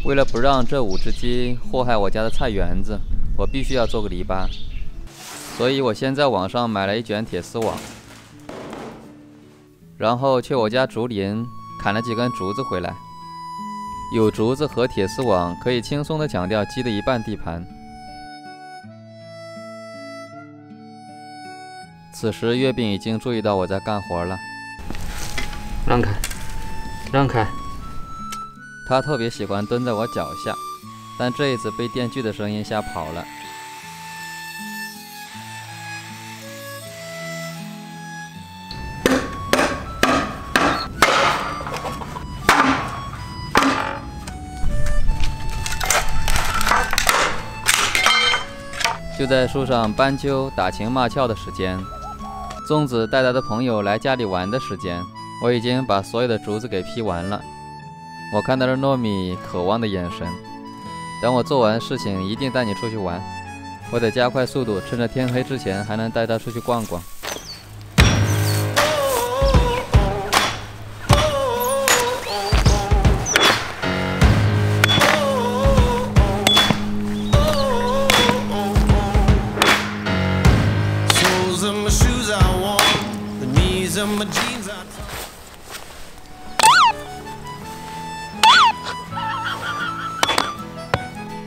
为了不让这5只鸡祸害我家的菜园子，我必须要做个篱笆。所以我先在网上买了一卷铁丝网，然后去我家竹林砍了几根竹子回来。有竹子和铁丝网，可以轻松地抢掉鸡的一半地盘。此时月饼已经注意到我在干活了。让开，让开！他特别喜欢蹲在我脚下，但这一次被电锯的声音吓跑了。就在树上斑鸠打情骂俏的时间，粽子带他的朋友来家里玩的时间，我已经把所有的竹子给劈完了。我看到了糯米渴望的眼神。等我做完事情，一定带你出去玩。我得加快速度，趁着天黑之前还能带他出去逛逛。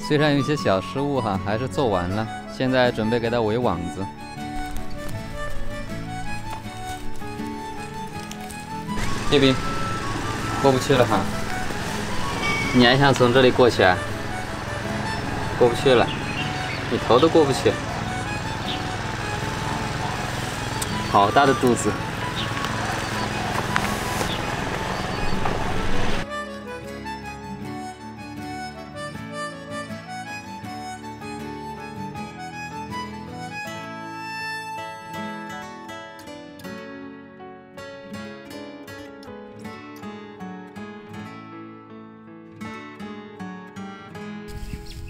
虽然有些小失误哈，还是做完了。现在准备给它围网子。叶斌，过不去了哈。你还想从这里过去啊？过不去了，你头都过不去。好大的肚子！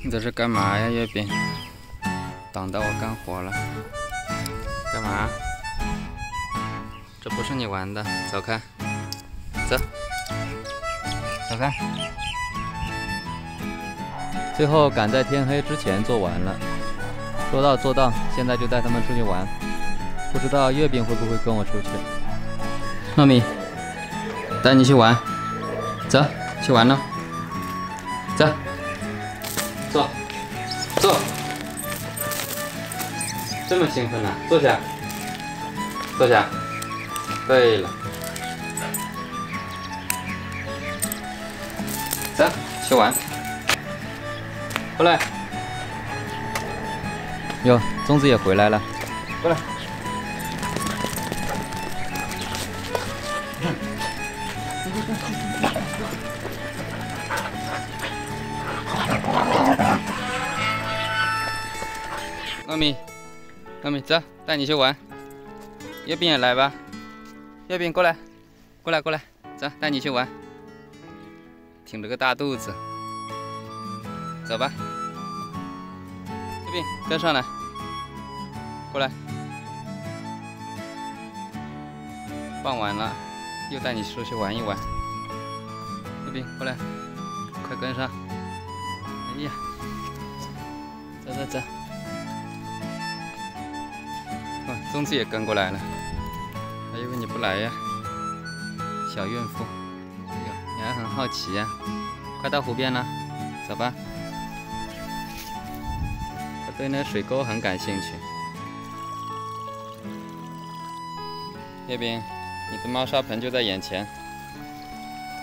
你这是干嘛呀，月饼？挡到我干活了。干嘛？这不是你玩的，走开，走，走开。最后赶在天黑之前做完了，说到做到，现在就带他们出去玩。不知道月饼会不会跟我出去？糯米，带你去玩，走，去玩喽，走。坐，坐，这么兴奋呢？坐下，坐下。对了，走，去玩。过来。哟，粽子也回来了。过来。糯米，糯米，走，带你去玩。月饼也来吧。月饼过来，过来，过来，走，带你去玩。挺着个大肚子，走吧。月饼跟上来，过来。傍晚了，又带你出去玩一玩。月饼过来，快跟上。哎呀，走走走。粽子也跟过来了，还以为你不来呀，小孕妇。哎呦，你还很好奇呀？快到湖边了，走吧。我对那水沟很感兴趣。叶饼，你的猫砂盆就在眼前，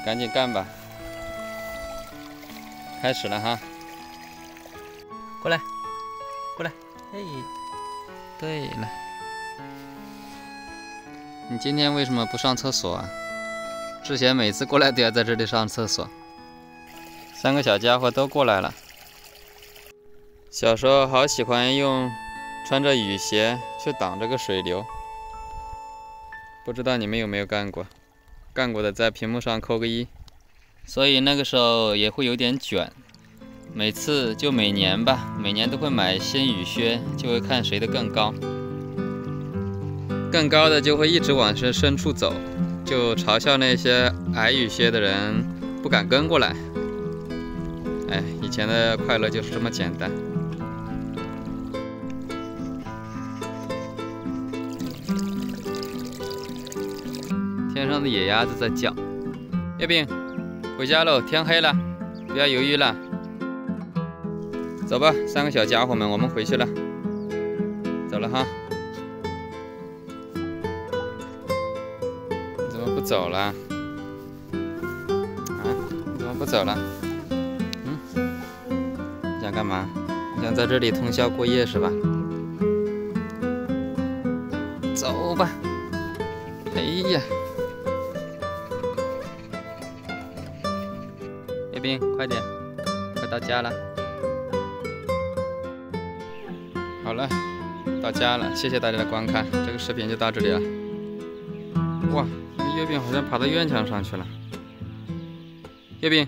赶紧干吧。开始了哈，过来，过来，嘿，对了。你今天为什么不上厕所啊？之前每次过来都要在这里上厕所。3个小家伙都过来了。小时候好喜欢用穿着雨鞋去挡这个水流，不知道你们有没有干过？干过的在屏幕上扣个1。所以那个时候也会有点卷，每年吧，每年都会买新雨靴，就会看谁的更高。更高的就会一直往深处走，就嘲笑那些矮雨靴的人不敢跟过来。哎，以前的快乐就是这么简单。天上的野鸭子在叫。月饼，回家喽，天黑了，不要犹豫了。走吧，3个小家伙们，我们回去了。走了哈。你怎么不走了？啊？你怎么不走了？你想干嘛？你想在这里通宵过夜是吧？走吧。哎呀！叶斌，快点，快到家了。好了，到家了，谢谢大家的观看，这个视频就到这里了。哇，月饼好像爬到院墙上去了。月饼。